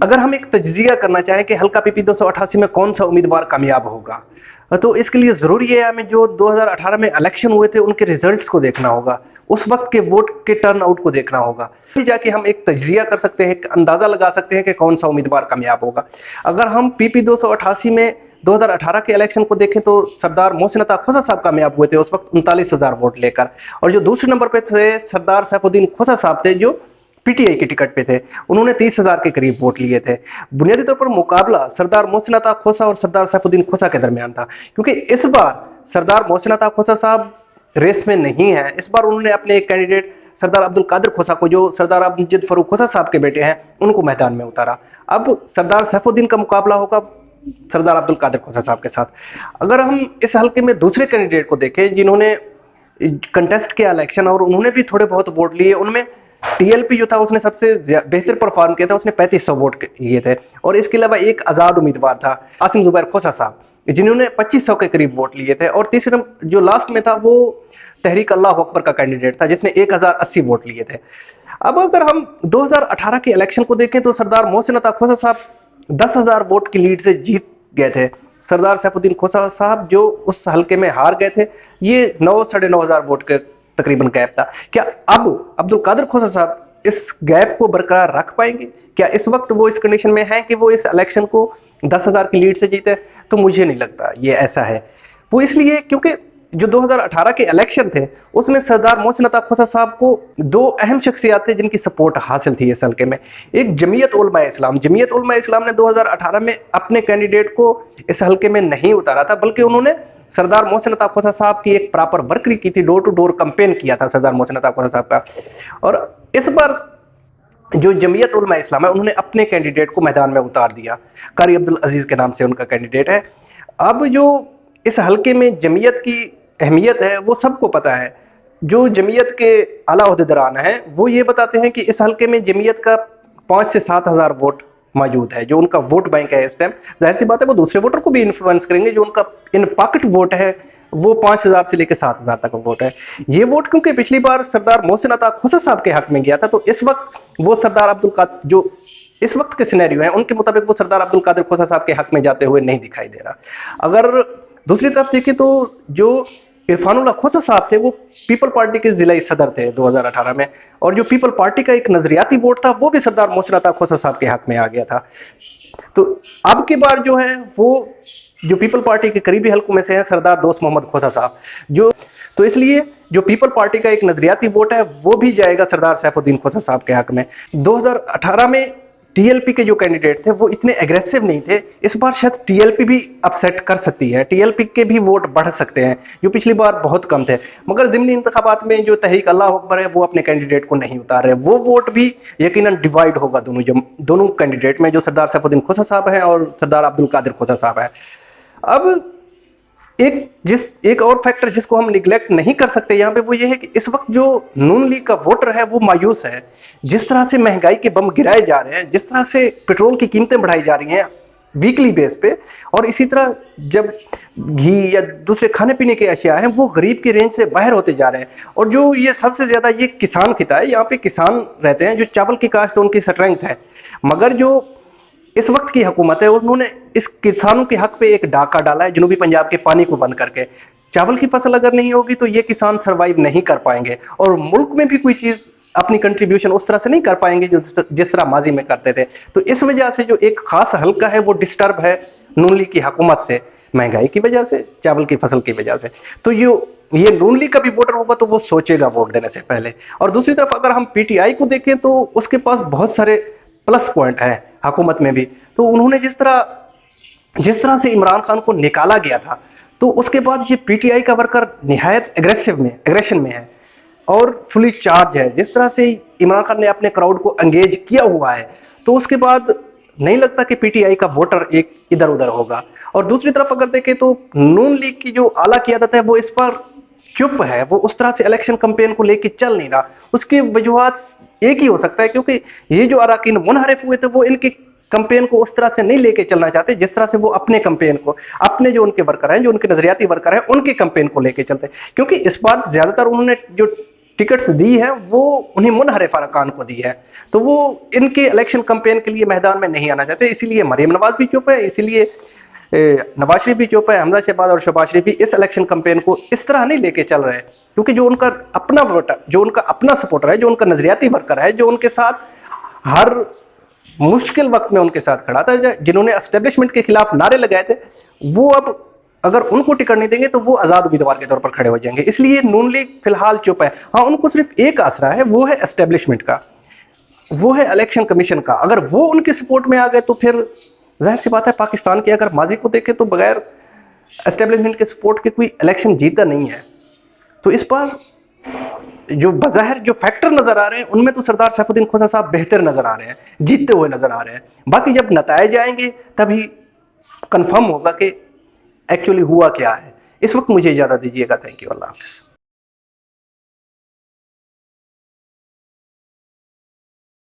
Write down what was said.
अगर हम एक तज्जिया करना चाहें कि हल्का पीपी 288 में कौन सा उम्मीदवार कामयाब होगा, तो इसके लिए ज़रूरी है हमें जो 2018 में इलेक्शन हुए थे उनके रिजल्ट्स को देखना होगा, उस वक्त के वोट के टर्नआउट को देखना होगा, फिर जाके हम एक तज्जिया कर सकते हैं, अंदाजा लगा सकते हैं कि कौन सा उम्मीदवार कामयाब होगा। अगर हम पीपी 288 में 2018 के इलेक्शन को देखें तो सरदार मोहसिन अता खोसा साहब कामयाब हुए थे उस वक्त 39,000 वोट लेकर, और जो दूसरे नंबर पे थे सरदार सैफुद्दीन खोसा साहब थे जो पीटीआई के टिकट पे थे, उन्होंने 30,000 के करीब वोट लिए थे। बुनियादी तौर पर मुकाबला सरदार मोहसिन अता खोसा और सरदार सैफुद्दीन खोसा के दरमियान था, क्योंकि इस बार सरदार मोहसिन अता खोसा साहब रेस में नहीं है। इस बार उन्होंने अपने एक कैंडिडेट सरदार अब्दुल कादिर खोसा को, जो सरदार अमजद फरूक खोसा साहब के बेटे हैं, उनको मैदान में उतारा। अब सरदार सैफुद्दीन का मुकाबला होगा सरदार अब्दुल कादिर खोसा साहब के साथ। अगर हम इस हल्के में दूसरे कैंडिडेट को देखें जिन्होंने कंटेस्ट किया इलेक्शन और उन्होंने भी थोड़े बहुत वोट लिए, उनमें टीएलपी जो था उसने सबसे बेहतर परफॉर्म किया था, उसने 3500 वोट लिए थे। और इसके अलावा एक आजाद उम्मीदवार था आसिम जुबैर खोसा साहब, जिन्होंने 2500 के करीब वोट लिए थे। और तीसरे जो लास्ट में था वो तहरीक अल्लाह अकबर का कैंडिडेट था जिसने 1080 वोट लिए थे। अब अगर हम 2018 के इलेक्शन को देखें तो सरदार मोहसिन अता खोसा साहब 10,000 वोट की लीड से जीत गए थे। सरदार सैफुद्दीन खोसा साहब जो उस हल्के में हार गए थे, ये 9 साढ़े 9,000 वोट के तकरीबन गैप था। क्या अब अब्दुल कादिर खोसा साहब इस गैप को बरकरार रख पाएंगे? क्या इस वक्त वो इस कंडीशन में है कि वो इस इलेक्शन को 10,000 की लीड से जीते? तो मुझे नहीं लगता ये ऐसा है। वो इसलिए क्योंकि जो 2018 के इलेक्शन थे उसमें सरदार मोहसिन अता खोसा साहब को दो अहम शख्सियात थे जिनकी सपोर्ट हासिल थी इस हल्के में। एक जमीयत उलमा इस्लाम ने 2018 में अपने कैंडिडेट को इस हल्के में नहीं उतारा था, बल्कि उन्होंने सरदार मोहसिन अता खोसा साहब की एक प्रॉपर वर्करी की थी, डोर टू डोर कैंपेन किया था सरदार मोहसिन अता खोसा साहब का। और इस बार जो जमीयत उलमा इस्लाम है उन्होंने अपने कैंडिडेट को मैदान में उतार दिया, कारी अब्दुल अजीज के नाम से उनका कैंडिडेट है। अब जो इस हल्के में जमीयत की अहमियत है वो सबको पता है। जो जमीयत के आला ओहदेदारान हैं वो ये बताते हैं कि इस हल्के में जमीयत का 5 से 7,000 वोट मौजूद है, जो उनका वोट बैंक है इस टाइम। जाहिर सी बात है वो दूसरे वोटर को भी इन्फ्लुएंस करेंगे, जो उनका इन पॉकेट वोट है वो 5,000 से लेकर 7,000 तक वोट है। ये वोट क्योंकि पिछली बार सरदार मोहसिन अता खोसा साहब के हक में गया था, तो इस वक्त वो सरदार अब्दुल कादिर जो इस वक्त के सिनेरियो है उनके मुताबिक वो सरदार अब्दुल कादिर खोसा साहब के हक में जाते हुए नहीं दिखाई दे रहा। अगर दूसरी तरफ देखें तो जो इरफानुल्लाह खोसा साहब थे वो पीपल पार्टी के जिला सदर थे 2018 में, और जो पीपल पार्टी का एक नजरियाती वोट था वो भी सरदार मोहसिन अता खोसा साहब के हक में आ गया था। तो अब की बार जो है वो जो पीपल पार्टी के करीबी हल्कों में से है सरदार दोस्त मोहम्मद खोसा साहब, जो तो इसलिए जो पीपल पार्टी का एक नजरियाती वोट है वो भी जाएगा सरदार सैफुद्दीन खोसा साहब के हक में। 2018 में टीएलपी के जो कैंडिडेट थे वो इतने एग्रेसिव नहीं थे, इस बार शायद टीएलपी भी अपसेट कर सकती है, टीएलपी के भी वोट बढ़ सकते हैं जो पिछली बार बहुत कम थे। मगर ज़िमनी इंतखाबात में जो तहरीक अल्लाह अकबर है वो अपने कैंडिडेट को नहीं उतार रहे, वो वोट भी यकीनन डिवाइड होगा दोनों कैंडिडेट में, जो सरदार सैफुद्दीन खोसा साहब है और सरदार अब्दुल कादिर खोसा साहब है। अब एक और फैक्टर जिसको हम निगलेक्ट नहीं कर सकते यहाँ पे वो ये है कि इस वक्त जो नून लीग का वोटर है वो मायूस है। जिस तरह से महंगाई के बम गिराए जा रहे हैं, जिस तरह से पेट्रोल की कीमतें बढ़ाई जा रही हैं वीकली बेस पे, और इसी तरह जब घी या दूसरे खाने पीने के अशिया हैं वो गरीब की रेंज से बाहर होते जा रहे हैं। और जो ये सबसे ज्यादा ये किसान खिता है, यहाँ पे किसान रहते हैं, जो चावल की काश्त उनकी स्ट्रेंथ है। मगर जो इस वक्त की हुकूमत है उन्होंने इस किसानों के हक पे एक डाका डाला है जनूबी पंजाब के पानी को बंद करके। चावल की फसल अगर नहीं होगी तो ये किसान सरवाइव नहीं कर पाएंगे और मुल्क में भी कोई चीज अपनी कंट्रीब्यूशन उस तरह से नहीं कर पाएंगे जिस तरह माजी में करते थे। तो इस वजह से जो एक खास हल्का है वो डिस्टर्ब है नून लीग की हुकूमत से, महंगाई की वजह से, चावल की फसल की वजह से। तो ये नून लीग का भी वोटर होगा तो वो सोचेगा वोट देने से पहले। और दूसरी तरफ अगर हम पीटीआई को देखें तो उसके पास बहुत सारे प्लस पॉइंट है हुकूमत में भी। तो उन्होंने जिस तरह से इमरान खान को निकाला गया था, तो उसके बाद ये पीटीआई का वर्कर निहायत एग्रेशन में है और फुली चार्ज है। जिस तरह से इमरान खान ने अपने क्राउड को एंगेज किया हुआ है, तो उसके बाद नहीं लगता कि पीटीआई का वोटर एक इधर उधर होगा। और दूसरी तरफ अगर देखें तो नून लीग की जो आला क़यादत है वो इस पर चुप है, वो उस तरह से इलेक्शन कैंपेन को लेके चल नहीं रहा। उसकी वजूहात एक ही हो सकता है, क्योंकि ये जो अराकीन मुनहरिफ हुए थे वो इनके कैंपेन को उस तरह से नहीं लेके चलना चाहते जिस तरह से वो अपने कैंपेन को, अपने जो उनके वर्कर हैं, जो उनके नजरियाती वर्कर हैं, उनके कैंपेन को लेके चलते। क्योंकि इस बार ज्यादातर उन्होंने जो टिकट्स दी है वो उन्हें मुनहर फरकान को दी है, तो वो इनके इलेक्शन कैंपेन के लिए मैदान में नहीं आना चाहते। इसीलिए मरियम नवाज भी चुप है, इसीलिए नवाज शरीफ भी चुप है, हमजा शहबाज और शहबाज शरीफ भी इस इलेक्शन कैंपेन को इस तरह नहीं लेके चल रहे, क्योंकि जो उनका अपना वोटर, जो उनका अपना सपोर्टर है, जो उनका नजरियाती वर्कर है, जो उनके साथ हर मुश्किल वक्त में उनके साथ खड़ा था, जिन्होंने एस्टेब्लिशमेंट के खिलाफ नारे लगाए थे, वो अब अगर उनको टिकट नहीं देंगे तो वो आजाद उम्मीदवार के तौर पर खड़े हो जाएंगे। इसलिए नून लीग फिलहाल चुप है। हाँ, उनको सिर्फ एक आसरा है, वो है एस्टेब्लिशमेंट का, वो है इलेक्शन कमीशन का। अगर वो उनके सपोर्ट में आ गए तो फिर जाहिर सी बात है, पाकिस्तान की अगर माजी को देखें तो बगैर एस्टेब्लिशमेंट के सपोर्ट के कोई इलेक्शन जीता नहीं है। तो इस बार जो बज़ाहिर जो फैक्टर नजर आ रहे हैं उनमें तो सरदार सैफुद्दीन खोसा साहब बेहतर नजर आ रहे हैं, जीतते हुए नजर आ रहे हैं। बाकी जब नतायज आएंगे तभी कंफर्म होगा कि एक्चुअली हुआ क्या है। इस वक्त मुझे इजाजत दीजिएगा। Thank you, Allah Hafiz.